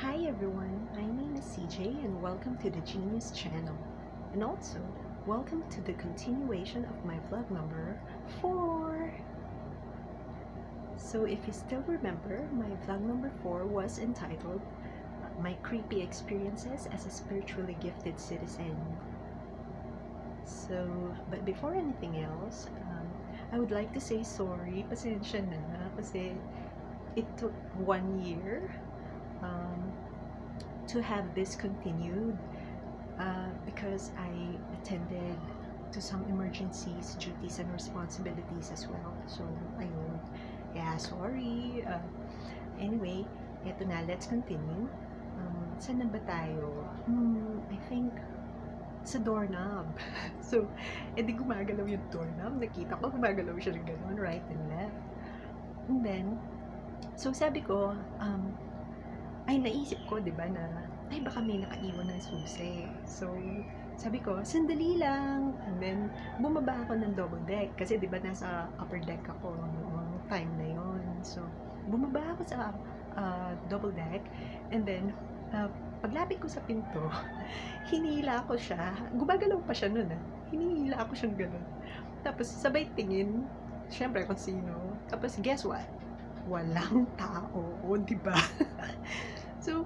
Hi everyone, my name is CJ and welcome to the Genius channel. And also, welcome to the continuation of my vlog number 4. So if you still remember, my vlog number 4 was entitled My Creepy Experiences as a Spiritually Gifted Citizen. So, but before anything else, I would like to say sorry, pasensya na, kasi it took 1 year um, to have this continued because I attended to some emergencies, duties, and responsibilities as well. So, ayun. Yeah, sorry. Anyway, eto na. Let's continue. Saan na ba tayo? I think sa doorknob. So, edi gumagalaw yung doorknob. Nakita ko gumagalaw siya ng gano'n, right and left. And then, so sabi ko, ay naisip ko, di ba, na ay baka may nakaiwan ng susi. So, sabi ko, sandali lang. And then, bumaba ako ng double deck. Kasi di ba nasa upper deck ako noong time na yon. So, bumaba ako sa double deck. And then, paglapit ko sa pinto, hinila ko siya. Gumagalaw pa siya nun Hinihila ko siyang gano'n. Tapos, sabay tingin, syempre kung sino. Tapos, guess what? Walang tao, di ba? So,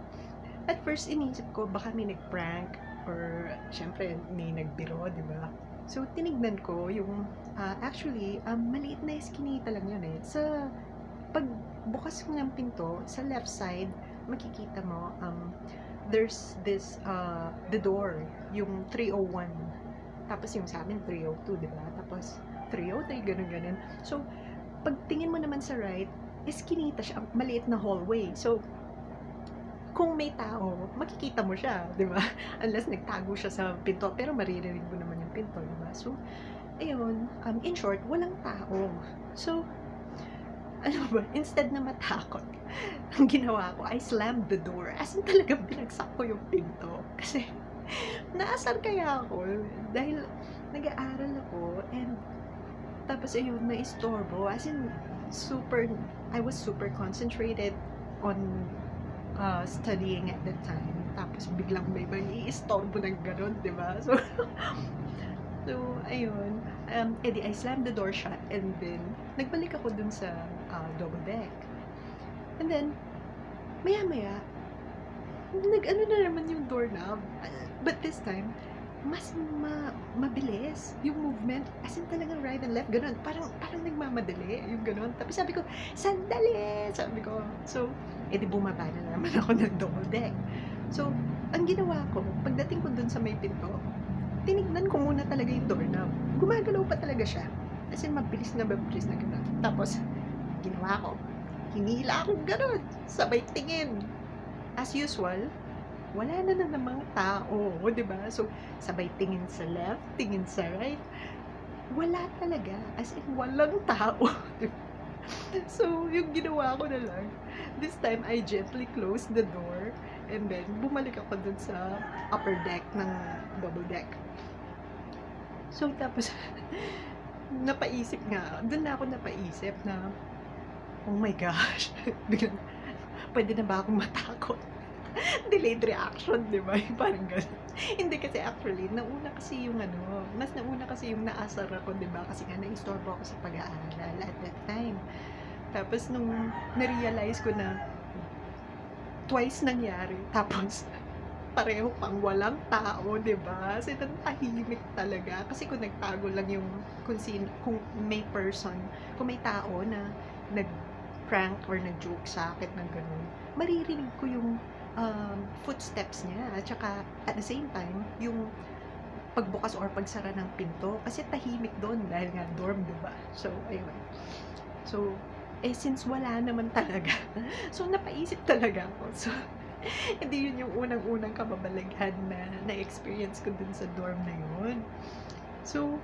at first inisip ko baka may nag-prank or syempre may nagbiro, di ba? So, tinignan ko yung actually, maliit na eskinita lang yun Sa pagbukas mo ng pinto, sa left side, makikita mo, there's this, the door, yung 301. Tapos yung sa amin, 302, di ba? Tapos 303, ganun-ganun. So, pagtingin mo naman sa right, eskinita siya, maliit na hallway. So, kung may tao, makikita mo siya, di ba? Unless nagtago siya sa pinto, pero maririnig mo naman yung pinto, di ba? So, ayun, in short, walang tao. So, ano ba, instead na matakot, ang ginawa ko, I slammed the door. As in talaga, binagsak ko yung pinto. Kasi, naasar kaya ako, dahil nag-aaral ako, and tapos ayun, na-istorbo. As in, I was super concentrated on studying at that time. Tapos biglang may i-istorbo ng gano'n, di ba? So, ayun. Edi I slammed the door shut and then nagbalik ako dun sa double deck. And then, maya-maya, nag-ano na naman yung doorknob. But this time, mas mabilis yung movement. As in talagang right and left, ganun. Parang nagmamadali, yung ganun. Tapos sabi ko, sandali! Sabi ko. So, edi bumaba na naman ako ng double deck. So, ang ginawa ko, pagdating ko dun sa may pinto, tinignan ko muna talaga yung doorknob. Gumagalaw pa talaga siya. As in, mabilis na ganun. Tapos, ginawa ko, hinila ako ganun. Sabay tingin. As usual, wala na namang tao, di ba? So, sabay tingin sa left, tingin sa right. Wala talaga. As in, walang tao. So, yung ginawa ko na lang, this time, I gently closed the door and then, bumalik ako dun sa upper deck ng double deck. So, tapos, napaisip nga, dun na ako napaisip na, oh my gosh, biglang, pwede na ba akong matakot? Delayed reaction, di ba? Parang gano'n. Hindi kasi actually, nauna kasi yung naasar ako, di ba? Kasi nga naistorbo ako sa pag-aaral at that time. Tapos nung na-realize ko na twice nangyari, tapos pareho pang walang tao, di ba? Kasi tahimik talaga. Kasi kung nagtago lang yung, kung may person, kung may tao na nag-prank or nag-joke sa akin ng gano'n, maririnig ko yung footsteps niya. At saka, at the same time, yung pagbukas or pagsara ng pinto. Kasi tahimik doon dahil nga dorm, diba? So, ayun. So, since wala naman talaga, so napaisip talaga ako. So, hindi yun yung unang-unang kababalaghan na na-experience ko dun sa dorm na yun. So,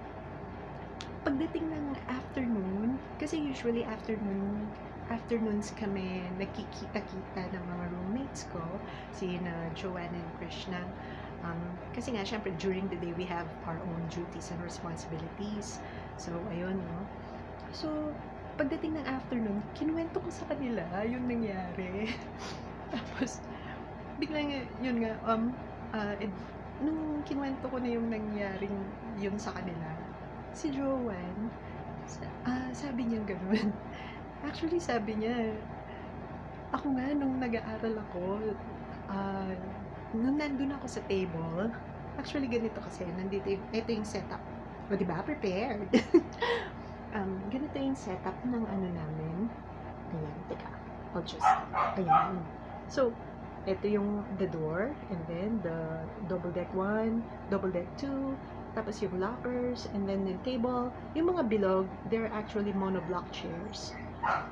pagdating ng afternoon, kasi usually afternoons kami nakikita-kita ng mga roommates ko, sina Joanne and Krishna. Kasi nga, syempre, during the day, we have our own duties and responsibilities. So, ayun, no? So, pagdating ng afternoon, kinuwento ko sa kanila yung nangyari. Tapos, biglang yun nga, nung kinuwento ko na yung nangyaring yun sa kanila, si Joanne, sabi niya gano'n. Actually sabi niya, ako nga nung nag-aaral ako, ah, nung nandun ako sa table, actually ganito kasi, ito yung setup. O, 'di ba, prepared. Ganito yung setup ng ano namin. Ayan, teka. I'll just, ayan. So, ito yung the door, and then the double deck 1, double deck 2, tapos yung lockers, and then yung table. Yung mga bilog, they're actually monoblock chairs.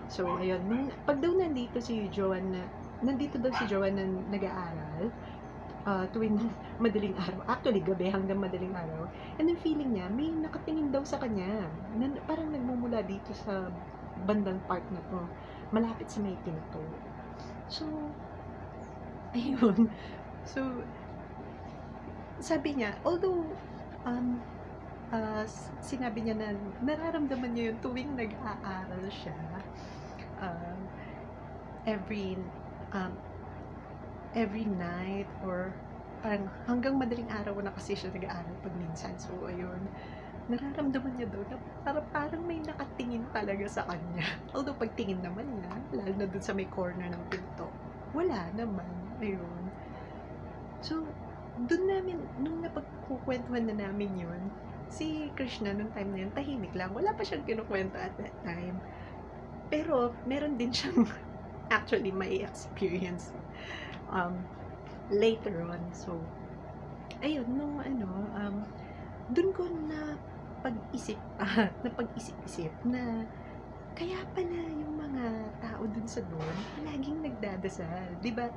So, ayun, pag daw nandito si Joanne na nag-aaral, tuwing madaling araw, actually gabi hanggang madaling araw, and then feeling niya, may nakatingin daw sa kanya, na parang nagmumula dito sa bandang part na to, malapit sa may pinto. So, ayun. So, sabi niya, although, sinabi niya na nararamdaman niya yun tuwing nag-aaral siya, uh, every, um, every night or parang hanggang madaling araw na kasi siya nag-aaral pag minsan. So, ayun, nararamdaman niya daw na parang may nakatingin talaga sa kanya. Although pagtingin naman niya, lalo na dun sa may corner ng pinto, wala naman. Ayun. So, dun namin, nung napagkukwentuhan na namin yun, si Krishna nung time na yun, tahimik lang. Wala pa siyang kinukwento at that time. Pero, meron din siyang actually may experience later on. So, ayun, nung dun ko na napag-isip-isip na kaya pala yung mga tao dun sa doon laging nagdadasal. Di ba?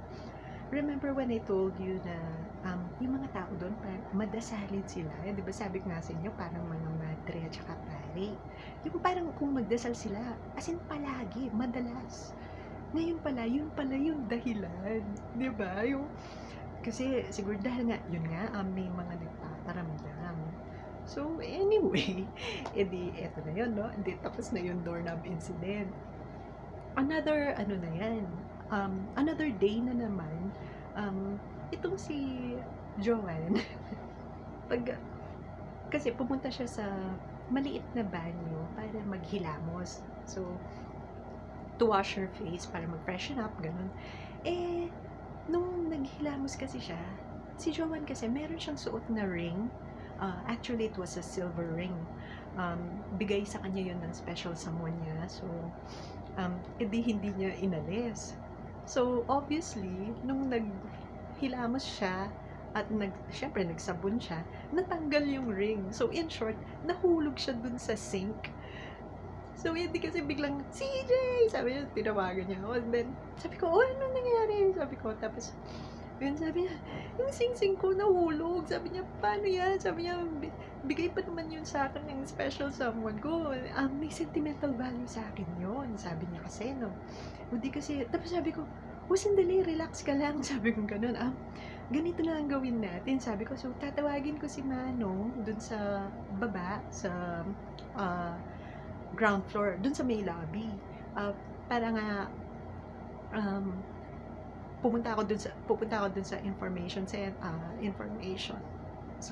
Remember when I told you na yung mga tao doon parang madasalin sila. Di ba sabi ko nga sa inyo parang mga madre at saka pare. Yung parang kung magdasal sila, as in palagi, madalas. Ngayon pala, yun pala yung dahilan. Di ba? Kasi siguro dahil nga, yun nga, may mga nagpaparamdam. So, anyway, edi, eto na yun, no? Edi, tapos na yung doorknob incident. Another, ano na yan, another day na naman, itong si Joanne, kasi pumunta siya sa maliit na banyo para maghilamos. So, to wash her face, para mag-freshen up, ganun. Nung naghilamos kasi siya, si Joanne kasi meron siyang suot na ring. Actually, it was a silver ring. Bigay sa kanya yun ng special someone niya. So, edi hindi niya inalis. So, obviously, nung naghilamos siya, at syempre nagsabon siya, natanggal yung ring. So, in short, nahulog siya dun sa sink. So, hindi kasi biglang, CJ! Sabi niya, tinawagan niya ako. And then, sabi ko, oh, ano nangyari? Sabi ko, tapos, yun, sabi niya, yung sing-sing ko nahulog. Sabi niya, paano yan? Sabi niya, bigay pa naman yun sa akin ng special someone ko. May sentimental value sa akin yun. Sabi niya kasi, no. Hindi kasi, tapos sabi ko, sandali, relax ka lang. Sabi ko ganun, ganito na ang gawin natin. Sabi ko, so, tatawagin ko si Manong dun sa baba, sa, ground floor, dun sa may lobby. Para nga, pupunta ako dun sa information sa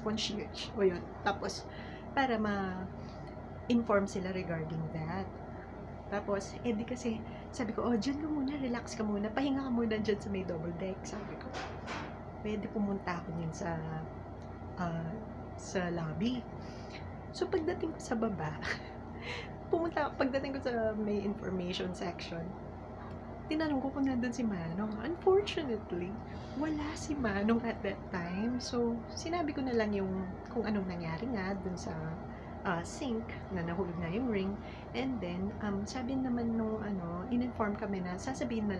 concierge. O yun. Tapos, para ma-inform sila regarding that. Tapos, di kasi, sabi ko, dyan ka muna, relax ka muna, pahinga ka muna dyan sa may double deck. Sabi ko, pwede pumunta ako dyan sa lobby. So, pagdating ko sa baba, pagdating ko sa may information section, tinanong ko kung nandun si Manong. Unfortunately, wala si Manong at that time. So, sinabi ko na lang kung anong nangyari nga dun sa sink na nahulog na yung ring. And then, sabi naman in-inform kami na sasabihin na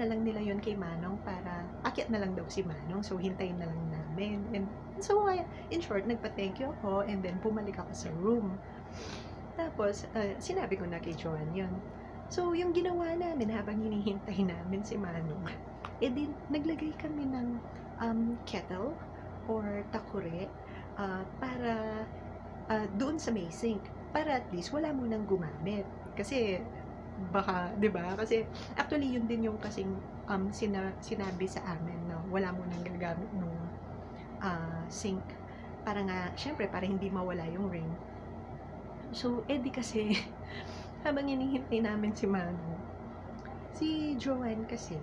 lang nila yon kay Manong para akyat na lang daw si Manong. So, hintayin na lang namin. And so, in short, nagpa-thank you ako and then bumalik ako sa room. Tapos, sinabi ko na kay Joanne yun. So, yung ginawa namin habang hinihintay namin si Manong, din naglagay kami ng kettle or takure para doon sa may sink para at least wala munang gumamit. Kasi baka 'di ba? Kasi actually yun din yung kasing, sinabi sa amin na wala munang gagamit nung, sink para nga siyempre para hindi mawala yung ring. So, eh, di kasi habang hinihintay namin si Mano, si Joanne kasi,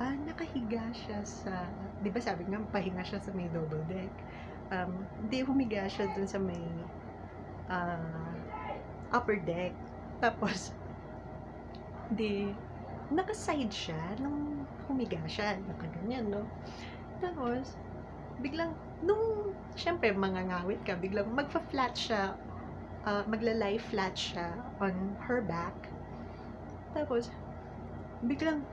nakahiga siya sa 'di ba sabi nga pahinga siya sa may double deck. Di humiga siya dun sa may, ah, upper deck. Tapos, di naka-side siya nung humiga siya, nakaganyan 'no. Tapos, biglang nung siyempre mangangawit ka, biglang magfa-flat siya, magla-lie flat siya on her back. Tapos, biglang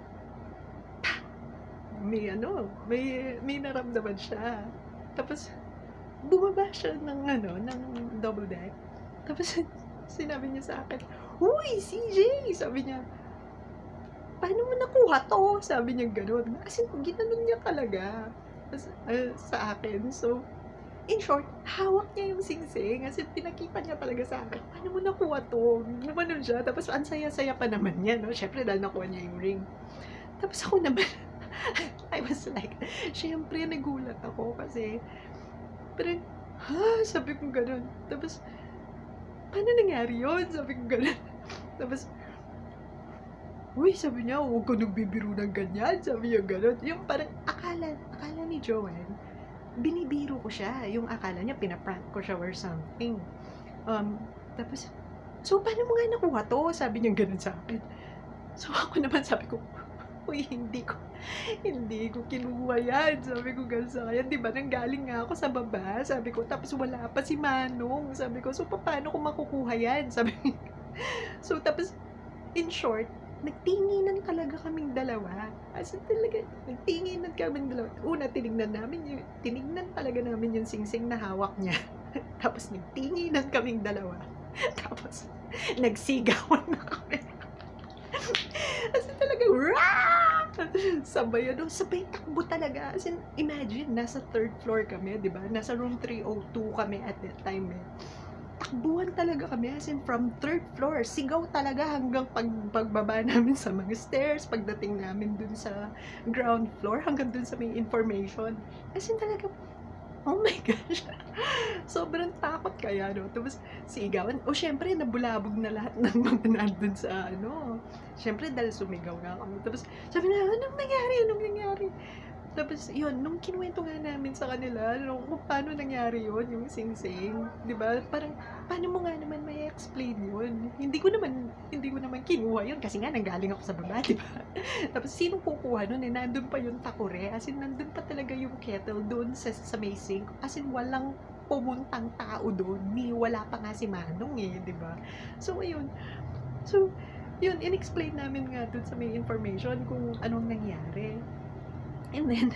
may ano, may naramdaman siya. Tapos, bumaba siya ng ano, ng double deck. Tapos, sinabi niya sa akin, "Uy, CJ!" Sabi niya, "Paano mo nakuha to?" Sabi niya gano'n. As in, ginanon niya talaga sa akin. So, in short, hawak niya yung singsing. As in, pinakita niya talaga sa akin, "Paano mo nakuha to?" Gumanon siya. Tapos, ang saya-saya pa naman niya, no? Siyempre, dahil nakuha niya yung ring. Tapos ako naman, I was like, syempre nagulat ako kasi, parang, ha? Sabi ko gano'n. Tapos, paano nangyari yun? Sabi ko gano'n. Tapos, uy, sabi niya, huwag ka nagbibiro ng ganyan. Sabi niya gano'n. Yung parang akala ni Joanne, binibiro ko siya. Yung akala niya, pinaprank ko siya or something. Tapos, so, paano mo nga nakuha to? Sabi niya gano'n sa akin. So, ako naman sabi ko, uy, hindi ko kinuha yan. Sabi ko gano'n sa kanya, 'di ba nanggaling nga ako sa baba, sabi ko, tapos wala pa si Manong. Sabi ko, so paano ko makukuha yan? Sabi so tapos, in short, nagtinginan talaga kaming dalawa. As in talaga, nagtinginan kaming dalawa. Una, tinignan talaga namin yung singsing na hawak niya. Tapos nagtinginan kaming dalawa. Tapos, nagsigawan na kami. As in talagang, "Rah!" Sabay ano, sabay takbo talaga. As in, imagine, nasa third floor kami, di ba? Nasa room 302 kami at that time eh. Takbuhan talaga kami, as in from third floor, sigaw talaga hanggang pagbaba namin sa mga stairs, pagdating namin dun sa ground floor, hanggang dun sa may information. As in talaga, oh my gosh, sobrang takot kaya, no? Tapos, sigawan. O, syempre, nabulabog na lahat ng mga nandun sa, ano. Syempre, dahil sumigaw nga kami. Tapos, sabi na, anong nangyari? Anong nangyari? Tapos, yun, nung kinuwento nga namin sa kanila, kung paano nangyari yun, yung sing-sing, di ba? Parang, paano mo nga naman may explain yun? Hindi ko naman kinuha yun, kasi nga, nanggaling ako sa baba, di ba? Tapos, sinong kukuha nun eh? Nandun pa yung takure. As in, nandun pa talaga yung kettle doon sa may sink. As in, walang pumuntang tao doon. Wala pa nga si Manong eh, di ba? So, ayun. So, yun, in-explain namin nga doon sa may information kung anong nangyari. And then,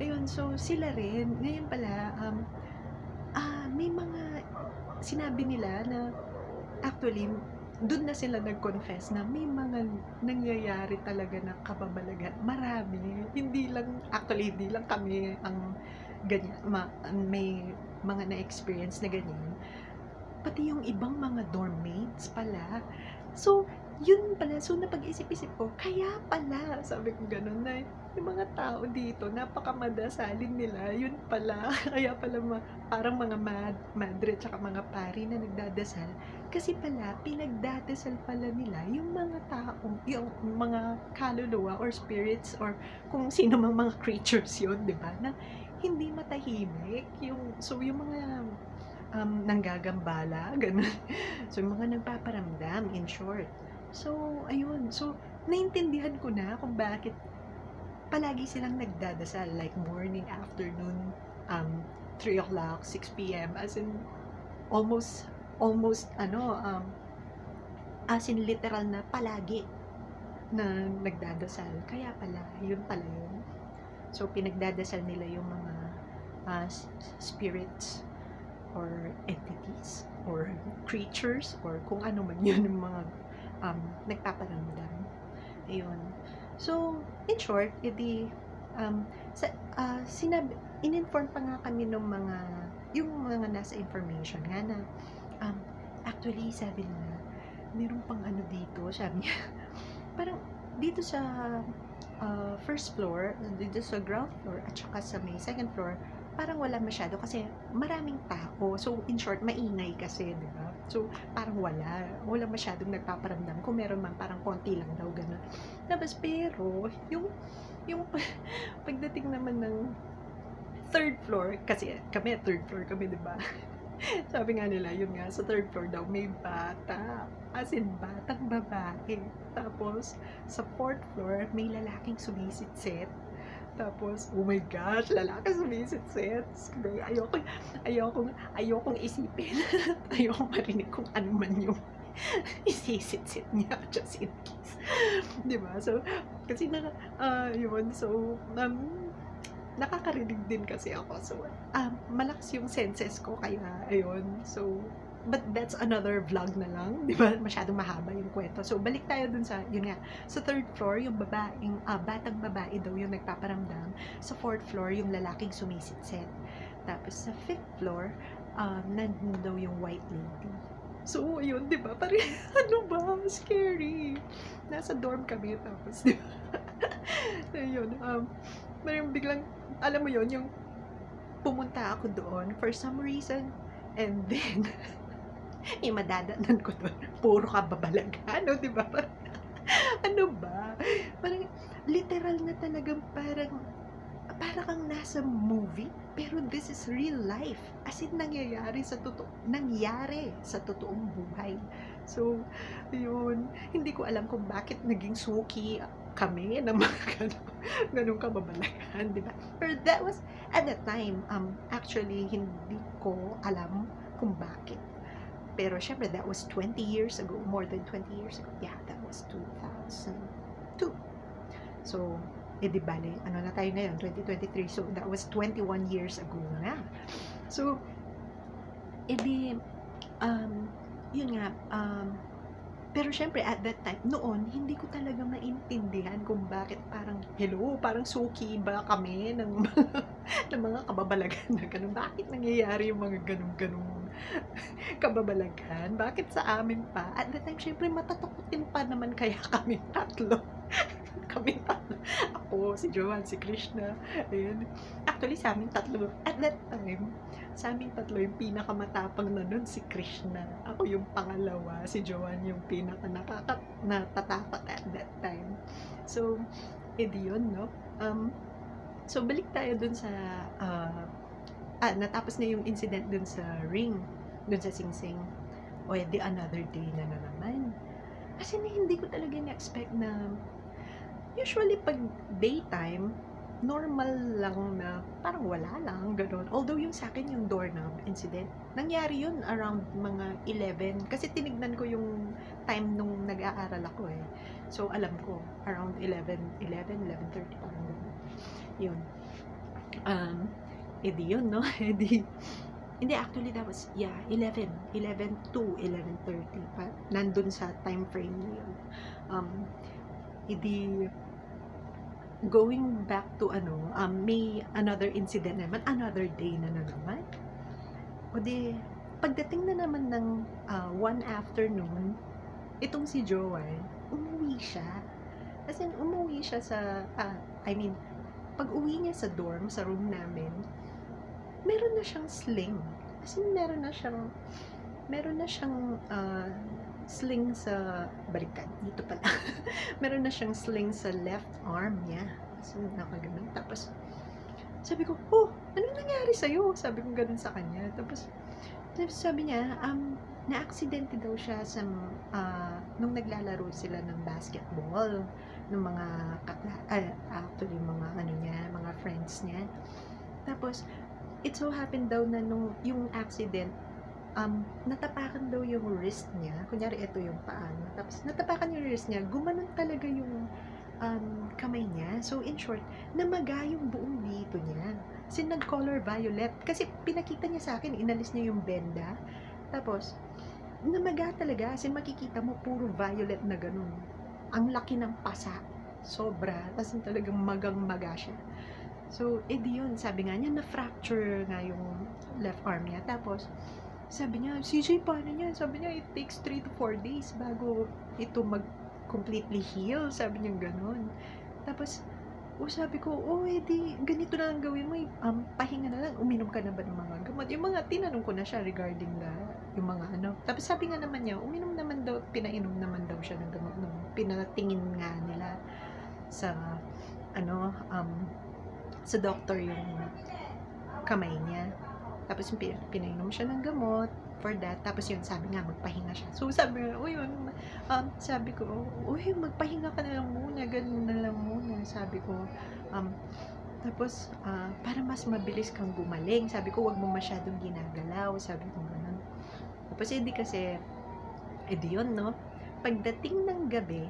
ayun, so sila rin, ngayon pala, may mga sinabi nila na actually, doon na sila nag-confess na may mga nangyayari talaga na kababalagan. Marami. Hindi lang kami ang ganyan, may mga na-experience na ganyan. Pati yung ibang mga dormmates pala. So, yun pala. So, napag-isip-isip ko, kaya pala, sabi ko gano'n na, yung mga tao dito, napakamadasaalin nila, yun pala. Kaya pala parang mga madre tsaka mga pari na nagdadasal. Kasi pala, pinagdadasal pala nila yung mga taong, yung mga kaluluwa or spirits or kung sino mang mga creatures yun, di ba? Na hindi matahimik. So, yung mga nanggagambala, gano'n. So, yung mga nagpaparamdam, in short. So, ayun. So, naintindihan ko na kung bakit palagi silang nagdadasal, like morning, afternoon, 3 o'clock, 6 p.m. As in, almost, as in literal na palagi na nagdadasal. Kaya pala, yun pala yun. So, pinagdadasal nila yung mga spirits or entities or creatures or kung ano man yun yung mga nagpaparamdam. Ayun. So, in short, in-inform pa nga kami ng yung mga nasa information nga na actually sabi nila meron pang ano dito, sabi niya, parang dito sa first floor, dito sa ground floor, at saka sa may second floor, parang wala masyado kasi maraming tao. So, in short, maingay kasi, di ba? So, parang wala masyadong nagpaparamdam. Kung meron man, parang konti lang daw, gano'n. Tapos, pero, yung pagdating naman ng third floor, kasi kami, third floor kami, di ba? Sabi nga nila, yun nga, sa third floor daw, may bata. As in, batang babae. Tapos, sa fourth floor, may lalaking sumisitsit. Tapos, oh my gosh, lalaki sumisitsit. Ayokong isipin. Ayokong marinig kung ano man yung isisitsit niya, just in case. Diba? So, kasi yun, so, nakakarinig din kasi ako. So, malakas yung senses ko, kaya, ayun. So, but that's another vlog na lang, di ba? Masyadong mahaba yung kwento. So, balik tayo dun sa, yun nga, sa third floor, yung batang babae daw yung nagpaparamdam. Sa fourth floor, yung lalaking sumisitset. Tapos, sa fifth floor, nandun daw yung white lady. So, yun, di ba? Parang, ano ba? Scary. Nasa dorm kami, tapos, di ba? Ayun, parang biglang, alam mo yun, yung pumunta ako doon for some reason, and then, yung madadanan ko doon, puro kababalagan, no, di ba? Ano ba? Parang, literal na talagang parang kang nasa movie, pero this is real life. As in, nangyari sa totoong buhay. So, yun, hindi ko alam kung bakit naging suki kami ng mga ganong kababalagan, di ba? Pero that was, at that time, actually, hindi ko alam kung bakit. Pero syempre, that was 20 years ago, more than 20 years ago. Yeah, that was 2002. So, di bale, ano na tayo ngayon, 2023. So, that was 21 years ago na. So, yun nga, pero syempre, at that time, noon, hindi ko talaga maintindihan kung bakit parang, hello, parang suki ba kami ng mga kababalagan na ganun. Bakit nangyayari yung mga ganun kababalagan? Bakit sa amin pa? At that time, syempre, matatakutin pa naman kaya kami tatlo. Ako, si Joanne, si Krishna. Ayun. Actually, sa aming tatlo, at that time, sa aming tatlo, yung pinakamatapang na nun, si Krishna. Ako yung pangalawa, si Joanne yung natatakot at that time. So, edi yun, no? So, balik tayo dun sa, natapos na yung incident dun sa ring, dun sa Sing Sing. O, edi another day na naman. Kasi hindi ko talaga na-expect na, usually, pag daytime, normal lang na parang wala lang, gano'n. Although yung sa akin, yung doorknob incident, nangyari yun around mga 11. Kasi tinignan ko yung time nung nag-aaral ako eh. So, alam ko, around 11:30, parang gano'n. Yun. Edi yun, no? Hindi, actually, that was, 11 to 11:30. Nandun sa time frame na yun. Edi, going back to may another incident naman, another day na naman. O di, pagdating na naman ng one afternoon, itong si Joanne, umuwi siya. As in, umuwi siya sa, pag uwi niya sa dorm, sa room namin, meron na siyang sling. As in, meron na siyang sling sa balikan. Dito pala. Meron na siyang sling sa left arm niya. So, nakaganon. Tapos, sabi ko, ano nangyari sa'yo? Sabi ko ganun sa kanya. Tapos, sabi niya, na-aksidente daw siya sa, nung naglalaro sila ng basketball, ng mga, actually, mga friends niya. Tapos, it so happened daw na yung accident, natapakan daw yung wrist niya. Kunyari, ito yung paa niya. Tapos, natapakan yung wrist niya. Gumanon talaga yung kamay niya. So, in short, namaga yung buong dito niya. Kasi nag-color violet. Kasi pinakita niya sa akin, inalis niya yung benda. Tapos, namaga talaga. Kasi makikita mo, puro violet na ganun. Ang laki ng pasa. Sobra. Tapos talagang magang-maga siya. So, edi yun. Sabi nga niya, na-fracture nga yung left arm niya. Tapos, Sabi niya, "CJ, paano niyan?" Sabi niya, "It takes 3 to 4 days bago ito mag-completely heal." Sabi niya gano'n. Tapos, sabi ko, di ganito na lang gawin mo, pahinga na lang, uminom ka na ba ng mga gamot?" Yung mga tinanong ko na siya regarding yung mga ano. Tapos sabi nga naman niya, uminom naman daw, pinainom naman daw siya ng gamot nung pinatingin nga nila sa ano, sa doctor yung kamay niya. Tapos yung pinainom siya ng gamot for that. Tapos yun, sabi nga, magpahinga siya. So sabi nga, sabi ko, magpahinga ka na lang muna, ganun na lang muna. Sabi ko, tapos, para mas mabilis kang gumaling. Sabi ko, wag mo masyadong ginagalaw. Sabi ko ganun. Tapos edi yun, no? Pagdating ng gabi,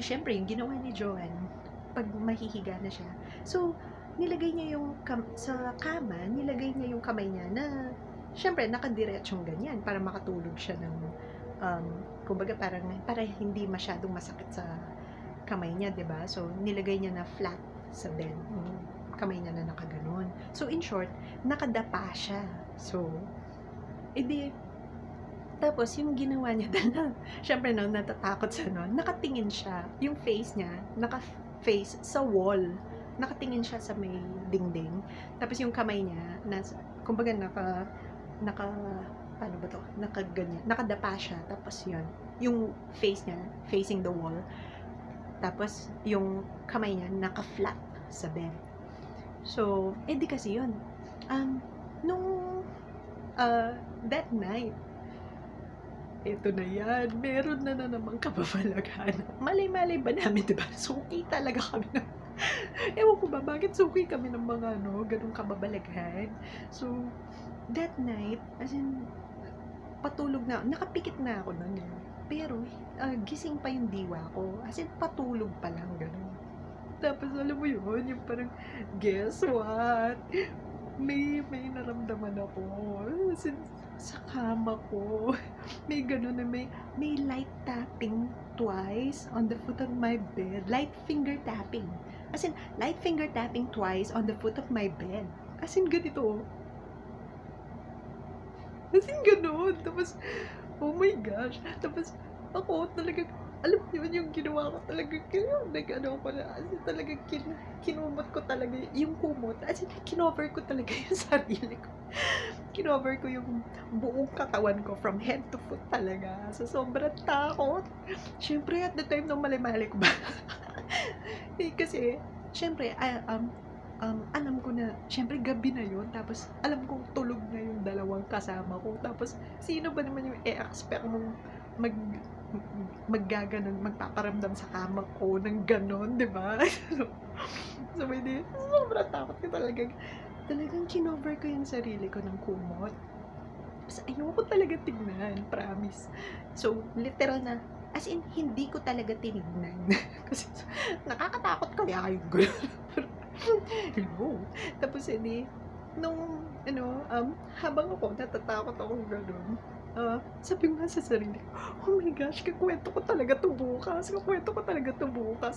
syempre, yung ginawa ni Joanne, pag mahihiga na siya. So, nilagay niya yung sa kama, nilagay niya yung kamay niya na, syempre, nakadiretsong ganyan para makatulog siya ng, kumbaga para hindi masyadong masakit sa kamay niya, 'di ba? So, nilagay niya na flat sa bed, yung kamay niya na nakaganon. So, in short, nakadapa siya. So, tapos yung ginawa niya dahil syempre no, natatakot siya no, nakatingin siya, yung face niya, naka-face sa wall, nakatingin siya sa may dingding, tapos yung kamay niya, kumbaga paano ba to, nakaganyan, nakadapa siya, tapos yun, yung face niya, facing the wall, tapos yung kamay niya, naka-flat sa bed. So, di kasi yun, nung, that night, ito na yan, meron na namang kababalaghan. Malay-malay ba namin, diba? Suki talaga kami na. Ewan ko ba, bakit suki kami ng mga ganung kababalaghan? So, that night, as in, patulog na, nakapikit na ako nun. Pero, gising pa yung diwa ko. As in, patulog pa lang, ganun. Tapos, alam mo yun, yung parang, guess what? May naramdaman ako. As in, sa kama ko, may gano'n na may light tapping twice on the foot of my bed. Light finger tapping. As in, light finger tapping twice on the foot of my bed. As in, ganito. As in, gano'n. Tapos, oh my gosh. Tapos, ako talaga, alam niyo yung ginawa ko talaga, nag-ano ko na, as in, talaga, kinumot ko talaga yung kumot. As in, kinover ko talaga yung sarili ko. Kinover ko yung buong katawan ko from head to foot talaga. Sa sobrang takot. Siyempre, at the time nung mali-mali ko ba? Kasi, siyempre, alam ko na, siyempre gabi na yun, tapos alam kong tulog na yung dalawang kasama ko. Tapos, sino ba naman yung expect mong maggaganon, magpaparamdam sa kama ko ng ganon, di ba? So, sobrang takot ko talagang kinover ko yung sarili ko ng kumot. Tapos ayoko talaga tignan, promise. So, literal na, as in, hindi ko talaga tinignan. Kasi nakakatakot kaya yung gano'n. Hello. Tapos nung, habang ako, natatakot akong gano'n, sabi ko nga sa sarili ko, oh my gosh, kukwento ko talaga to bukas.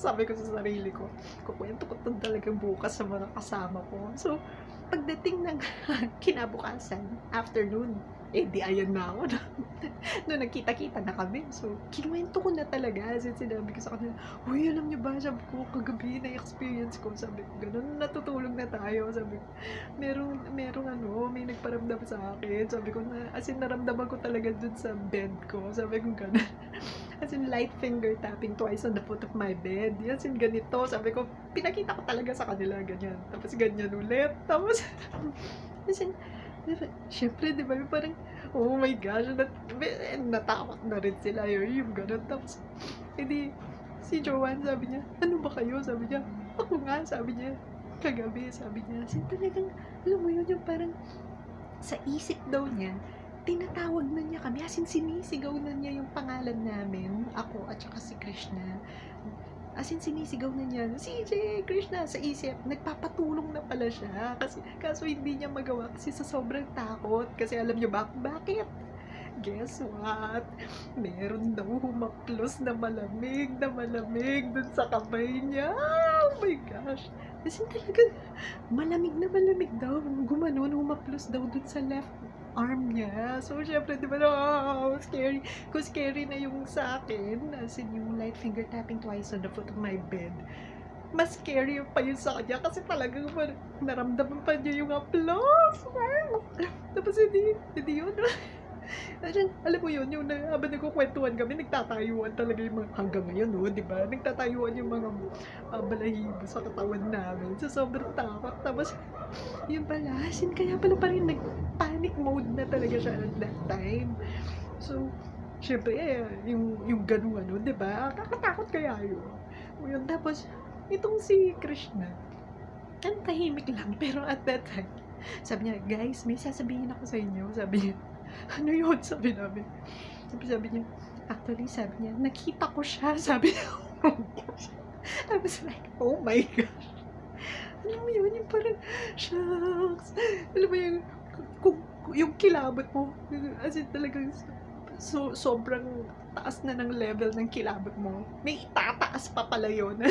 Sabi ko sa sarili ko, kukwento ko to talaga bukas sa mga kasama ko. So, pagdating ng kinabukasan, afternoon, di ayan na ako. No, nagkita-kita na kami. So, kinuwento ko na talaga. Sinabi ko sa kanila, uy, alam niyo ba, sabi ko, kagabi na-experience ko. Sabi ko, ganun, natutulog na tayo. Sabi ko, may nagparamdam sa akin. Sabi ko, as in, naramdaman ko talaga dun sa bed ko. Sabi ko, ganun. As in, light finger tapping twice on the foot of my bed. As in, ganito. Sabi ko, pinakita ko talaga sa kanila, ganyan. Tapos, ganyan ulit. Tapos, as in, syempre, di ba, parang, oh my gosh, natakot na rin sila yung gano'n. Tapos, si Joanne, sabi niya, ano ba kayo? Sabi niya, ako nga, sabi niya, kagabi, sabi niya, kasi talagang, alam mo yun, yung parang, sa isip daw niya, tinatawag na niya kami, as in, sinisigaw na niya yung pangalan namin, ako, at saka si Krishna. As in, sinisigaw na niya, CJ, Krishna, sa isip, nagpapatulong na pala siya. Kaso hindi niya magawa kasi sa sobrang takot. Kasi alam niyo ba, bakit? Guess what? Meron daw humaplos na malamig dun sa kamay niya. Oh my gosh. Kasi talaga, malamig na malamig daw. Gumanon, humaplos daw dun sa left arm niya. So, syempre, di ba, scary. Kung scary na yung sa akin, as in yung light finger tapping twice on the foot of my bed, mas scary pa yun sa kanya kasi talagang naramdaman pa niya yung applause. Wow! Tapos hindi yun. Alam mo yun, yung habang nagkukwentuhan kami, nagtatayuan talaga yung mga, hanggang ngayon, no, di ba? Nagtatayuan yung mga balahibo sa katawan namin. So, sobrang takot. Tapos, yun pala, kaya pala pa rin nag-panic mode na talaga siya at that time. So, syempre, yung ganun ano, di ba? Kakatakot kaya yun. Yun, tapos, itong si Krishna, ang tahimik lang, pero at that time, sabi niya, guys, may sasabihin ako sa inyo. Sabi niya, ano yun? Sabi namin. Sabi niya, actually, sabi niya, nakita ko siya. Sabi niya, oh my gosh. I was like, oh my gosh. Alam mo yun, yung parang, shucks. Alam mo yun, yung kilabot mo, as in talagang, sobrang taas na ng level ng kilabot mo. May itataas pa pala yun.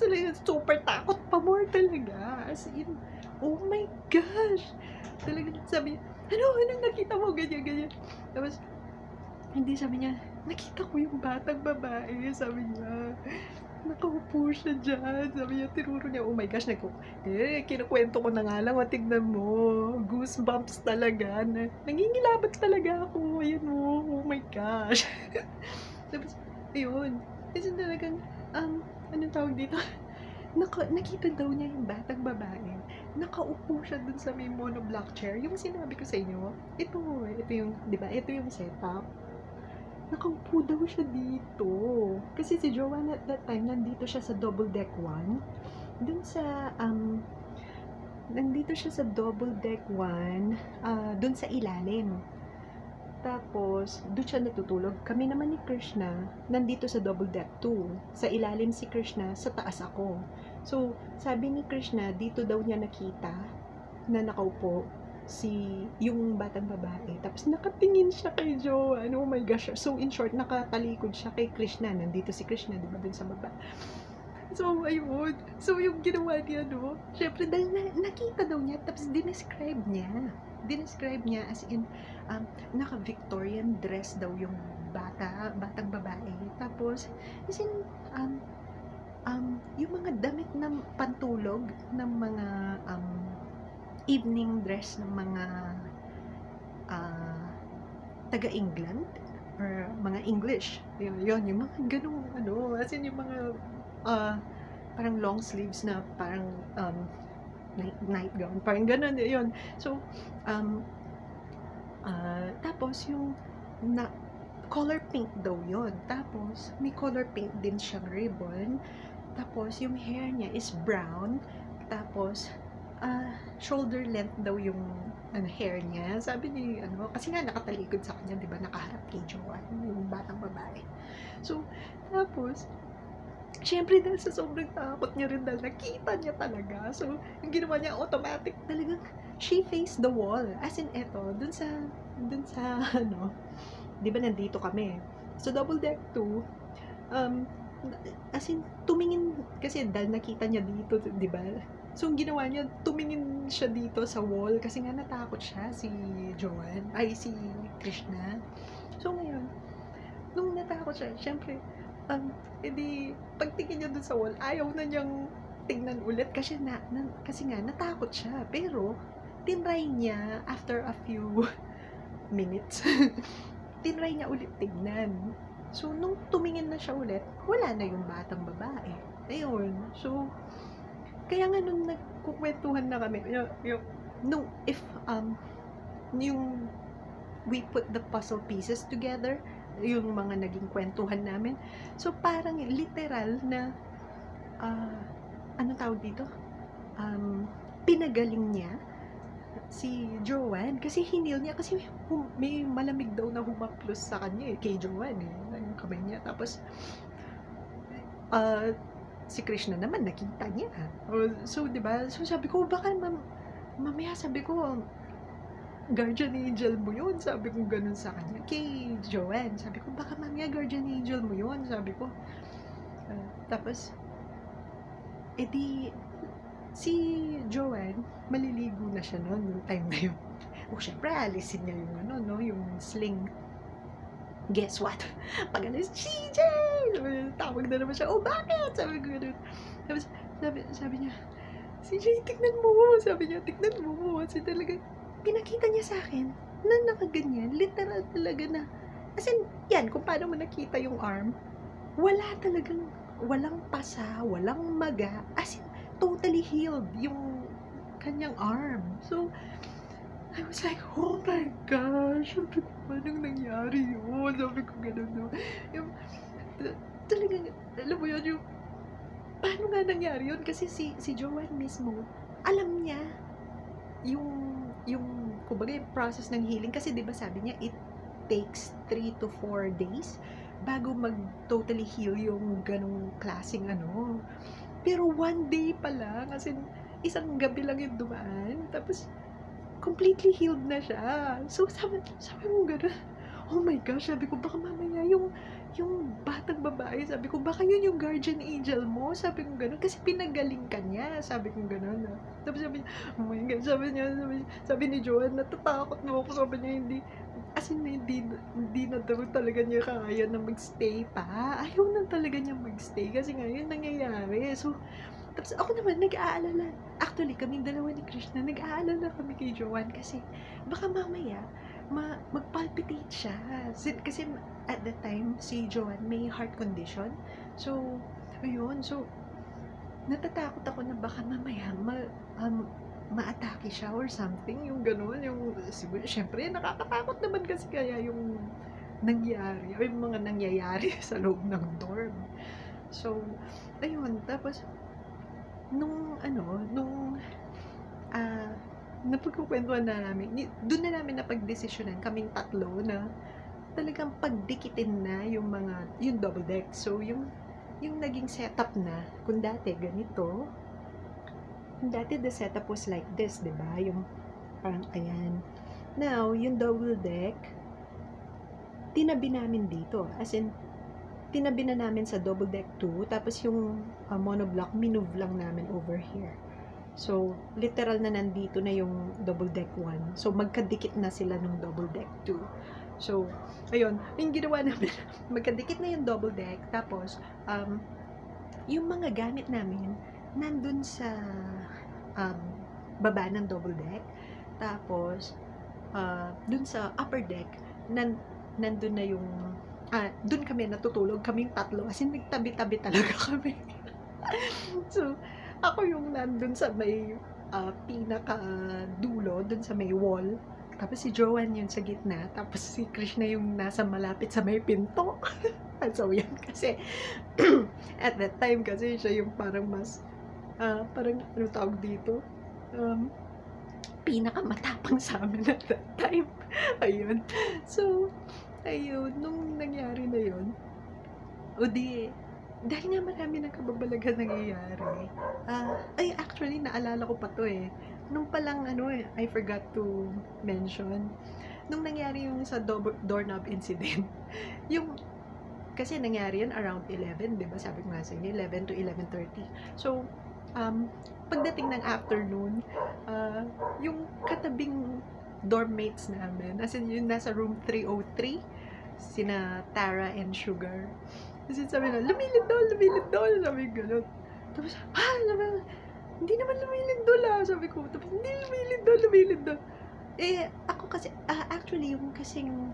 So, super takot pa more talaga. As in, oh my gosh. Talaga, sabi niya, anong nakita mo? Ganyan. Tapos, hindi, sabi niya, nakita ko yung batang babae. Sabi niya, nakaupo siya dyan. Sabi niya, tinuro niya, oh my gosh, kinukwento ko na nga lang, tignan mo. Goosebumps talaga. Nangingilabat talaga ako. Ayan mo, oh my gosh. Tapos, ayun. Kasi talagang, anong tawag dito? Nakita daw niya yung batang babae. Nakaupo siya dun sa may monoblock chair. Yung sinabi ko sa inyo, ito yung, di ba? Ito yung setup. Nakaupo daw siya dito. Kasi si Joanne at that time, nandito siya sa double deck 1. Nandito siya sa double deck 1, dun sa ilalim. Tapos, doon siya natutulog. Kami naman ni Krishna, nandito sa double deck 2. Sa ilalim si Krishna, sa taas ako. So, sabi ni Krishna, dito daw niya nakita na nakaupo yung batang babae. Tapos nakatingin siya kay Joanne. Oh my gosh. So, in short, nakatalikod siya kay Krishna. Nandito si Krishna, di ba, dun sa baba. So, ayun. So, yung ginawa niya, no? Syempre, dahil nakita daw niya, tapos dinescribe niya as in, naka-Victorian dress daw yung batang babae. Tapos, as in, yung mga damit na pantulog ng mga, evening dress ng mga, taga-England, or mga English. Yun, yung mga ganung, as in, yung mga, parang long sleeves na parang night gown, parang ganun yun. So, tapos yung color pink daw yun. Tapos, may color pink din siyang ribbon. Tapos, yung hair niya is brown. Tapos, shoulder length daw yung hair niya. Sabi niya, kasi nga nakatalikod sa kanya, di ba, nakaharap kay Joanne, yung batang babae. So, tapos, syempre dahil sa sobrang takot niya rin dahil nakita niya talaga. So, yung ginawa niya automatic talagang she faced the wall. As in, eto, dun sa di ba nandito kami. So, double deck 2, as in, tumingin, kasi dahil nakita niya dito, di ba? So, yung ginawa niya, tumingin siya dito sa wall kasi nga natakot siya, si Krishna. So, ngayon, nung natakot siya, syempre, edi, pagtingin niya dun sa wall, ayaw na niyang tingnan ulit kasi nga natakot siya. Pero, tinry niya after a few minutes. Tinry niya ulit tingnan. So, nung tumingin na siya ulit, wala na yung batang babae. Ayun. So, kaya nga nung nagkukwentuhan na kami, yung we put the puzzle pieces together, yung mga naging kwentuhan namin. So, parang literal na, ano tawag dito? Pinagaling niya si Joanne kasi hinil niya kasi may malamig daw na humaplos sa kanya kay Joanne yung kamay niya. Tapos, si Krishna naman nakita niya. So, di ba? So, sabi ko, baka mamaya sabi ko, guardian angel mo yun. Sabi ko ganun sa kanya. Kay Joanne, sabi ko, baka mamaya guardian angel mo yun. Sabi ko. Tapos, edi, si Joanne, maliligo na siya noon, yung time na yun. syempre alisin niya yung ano, no, yung sling. Guess what? Pag alis, CJ! Tawag na naman siya, oh bakit? Sabi ko gano'n. Tapos sabi niya, CJ, tignan mo. Sabi niya, tignan mo. Kasi talaga, pinakita niya sa akin na nakaganyan. Literal talaga na, as in, yan, kung paano mo nakita yung arm, walang pasa, walang maga. As in, totally healed yung kanyang arm. So, I was like, oh my gosh, sabi ko, anong nangyari yun? Sabi ko gano'n, no? Yung, talagang, alam mo yun, yung, paano nga nangyari yun? Kasi si Joanne mismo, alam niya, yung, kumbaga, yung process ng healing, kasi di ba sabi niya, it takes 3 to 4 days bago mag-totally heal yung ganong klaseng ano. Pero 1 day pa lang, as in, isang gabi lang yung dumaan, tapos, completely healed na siya. So, sabi mo gano'n, oh my gosh, sabi ko, baka mamaya yung batang babae, sabi ko, baka yun yung guardian angel mo, sabi ko gano'n, kasi pinagaling ka niya, sabi ko gano'n. Tapos sabi niya, oh my God, sabi ni Joanne, natatakot mo ako, sabi niya, as in, hindi na daw talaga niya kaya na magstay pa. Ayaw na talaga niya magstay, kasi ngayon nangyayari. So, tapos ako naman, nag-aalala. Actually, kaming dalawa ni Krishna, nag-aalala kami kay Joanne kasi baka mamaya mag-palpitate siya. Kasi at that time, si Joanne may heart condition. So, ayun. So, natatakot ako na baka mamaya ma-atake siya or something. Yung gano'n. Siyempre, nakakatakot naman kasi kaya yung nangyari. O yung mga nangyayari sa loob ng dorm. So, ayun. Tapos, nung napagkukwentuhan na namin, doon na namin napagdesisyonan kaming tatlo na talagang pagdikitin na yung double deck. So, yung naging setup na, kung dati ganito, the setup was like this, di ba? Yung parang ayan. Now, yung double deck, tinabi namin dito. As in, tinabi na namin sa double deck 2, tapos yung monoblock, minove lang namin over here. So, literal na nandito na yung double deck 1. So, magkadikit na sila ng double deck 2. So, ayun, yung ginawa namin, magkadikit na yung double deck, tapos, yung mga gamit namin, nandun sa baba ng double deck, tapos, dun sa upper deck, nandun na yung doon kami natutulog, kaming tatlo, as in nagtabi-tabi talaga kami. So, ako yung nandun sa may pinaka-dulo, dun sa may wall, tapos si Joanne yun sa gitna, tapos si Krishna yung nasa malapit sa may pinto. So, yan kasi, at that time kasi siya yung parang mas, parang ano tawag dito, pinaka-matapang sa amin at that time. Ayun. So, ayun, nung nangyari na yun, o di, dahil nga marami ng kababalaghan nangyayari, ay actually, naalala ko pa to eh. Nung palang, I forgot to mention, nung nangyari yung sa doorknob incident, yung, kasi nangyari yan around 11, di ba? Sabi ko nga sa inyo, 11 to 11:30. So, pagdating ng afternoon, yung katabing dormmates namin, as in yung nasa room 303, sina Tara and Sugar. Kasi sabi na, lumilid daw, sabi ko gano'n. Tapos, sabi na, hindi naman lumilid daw, sabi ko. Tapos, hindi lumilid daw. Eh, ako kasi, actually, yung kasing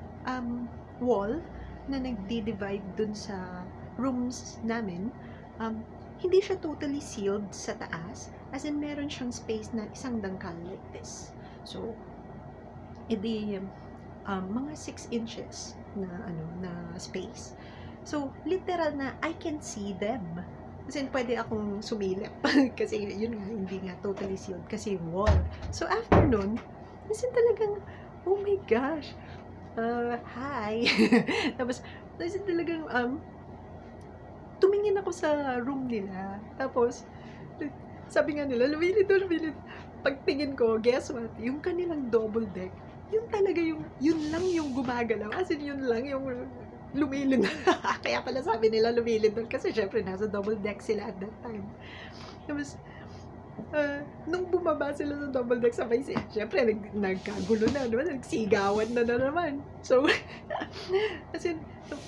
wall na nagdi-divide dun sa rooms namin, hindi siya totally sealed sa taas, as in meron siyang space na isang dangkal like this. So, edi mga 6 inches na space. So, literal na I can see them. Kasi pwede akong sumilip. Kasi yun nga, hindi nga totally sealed kasi wall. So, after nun, kasi talagang, oh my gosh, hi. Tapos talagang, tumingin ako sa room nila. Tapos, sabi nga nila, lumilid. Pagtingin ko, guess what? Yung kanilang double deck, yun talaga yun lang yung gumagalaw. As in, yun lang yung lumilid. Kaya pala sabi nila lumilid doon. Kasi syempre, nasa double deck sila at that time. Tapos, Nung bumaba sila sa double deck sabay siyempre nagkagulo na, 'di ba? Nagsigawan na naman. So, as in,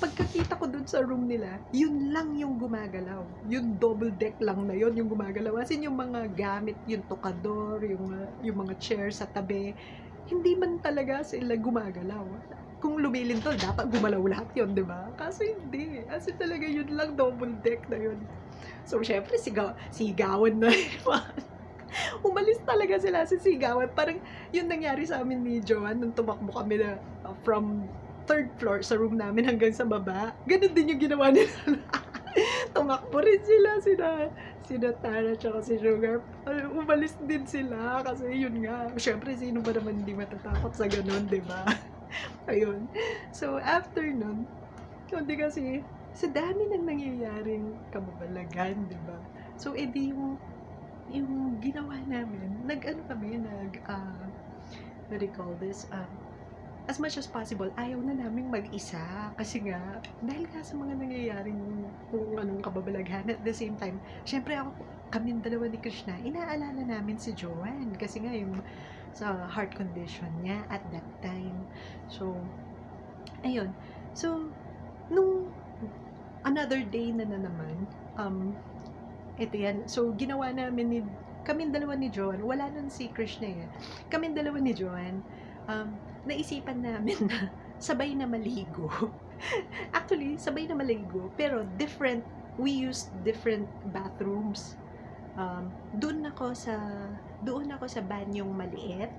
pagkakita ko dun sa room nila, yun lang yung gumagalaw. Yung double deck lang na yun yung gumagalaw. As in, yung mga gamit, yung tokador, yung mga chairs sa tabi, hindi man talaga sila gumagalaw. Kung lumilintol, dapat gumalaw lahat yun, di ba? Kaso hindi. As in, talaga yun lang double deck na yun. So, syempre, sigawan na umalis talaga sila sa sigawan. Parang yun nangyari sa amin ni Joanne nung tumakbo kami na from third floor sa room namin hanggang sa baba. Ganun din yung ginawa nila. Tumakbo rin sina Tara tsaka si Sugar. Umalis din sila kasi yun nga. Syempre, sino ba naman hindi matatakot sa ganun, di ba? Ayun. So, after nun, hindi kasi sa dami ng nangyayaring kababalagan, di ba? So, edi yung ginawa namin, nag-ano kami, what do you call this, as much as possible, ayaw na naming mag-isa. Kasi nga, dahil nga sa mga nangyayaring kung anong kababalaghan, at the same time, syempre kaming dalawa ni Krishna, inaalala namin si Joanne. Kasi nga, yung sa heart condition niya at that time. So, ayun. So, nung another day na naman, ito yan. So, ginawa namin kaming dalawa ni Joanne, wala nun si Krishna eh. Kaming dalawa ni Joanne, naisipan namin na sabay na maligo. Actually, sabay na maligo, pero we used different bathrooms. Doon ako sa banyong maliit.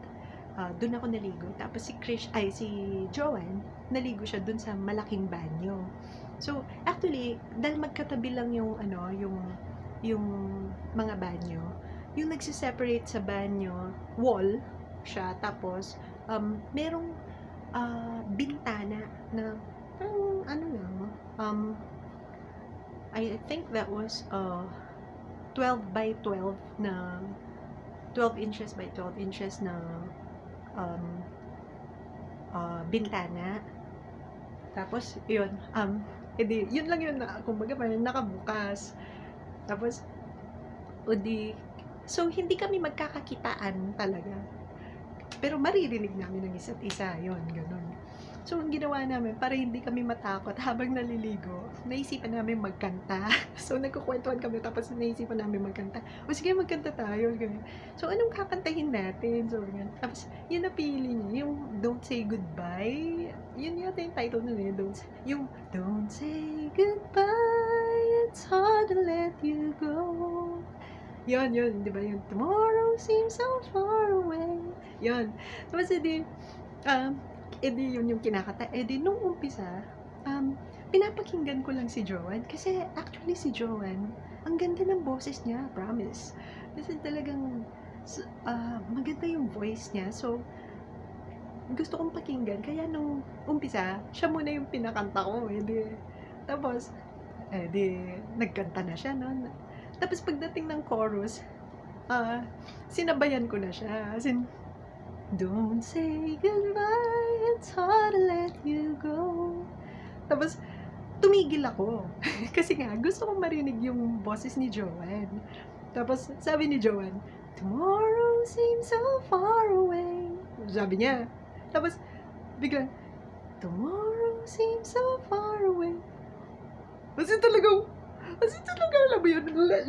Doon ako naligo. Tapos si Joanne, naligo siya doon sa malaking banyo. So, actually, dahil magkatabi lang yung mga banyo, yung nagsiseparate sa banyo, wall siya, tapos merong bintana na I think that was 12 by 12 na 12 inches by 12 inches na bintana. Tapos yun yun lang yun na kumbaga parang nakabukas. Tapos so hindi kami magkakakitaan talaga. Pero maririnig namin ang isa't isa, yun, ganun. So, ang ginawa namin, para hindi kami matakot habang naliligo, naisipan namin magkanta. So, nagkukwentuhan kami, tapos naisipan namin magkanta. O sige, magkanta tayo. Ganun. So, anong kakantahin natin? So, ganun. Tapos, yun napili niya, yung Don't Say Goodbye. Yun yata yung title nun eh. Don't say goodbye, it's hard to let you go. Yun, di ba yun? Tomorrow seems so far away. Yun. Tapos, edi yun yung kinakata. Nung umpisa, pinapakinggan ko lang si Joanne. Kasi, actually, si Joanne, ang ganda ng boses niya, promise. Kasi talagang, maganda yung voice niya. So, gusto kong pakinggan. Kaya nung umpisa, siya muna yung pinakanta ko. Tapos, nagkanta na siya, no? Tapos pagdating ng chorus, sinabayan ko na siya. As in, don't say goodbye, it's hard to let you go. Tapos, tumigil ako. Kasi nga, gusto kong marinig yung boses ni Joanne. Tapos, sabi ni Joanne, tomorrow seems so far away. Sabi niya. Tapos, biglang, tomorrow seems so far away. Kasi talagang, alam mo yun,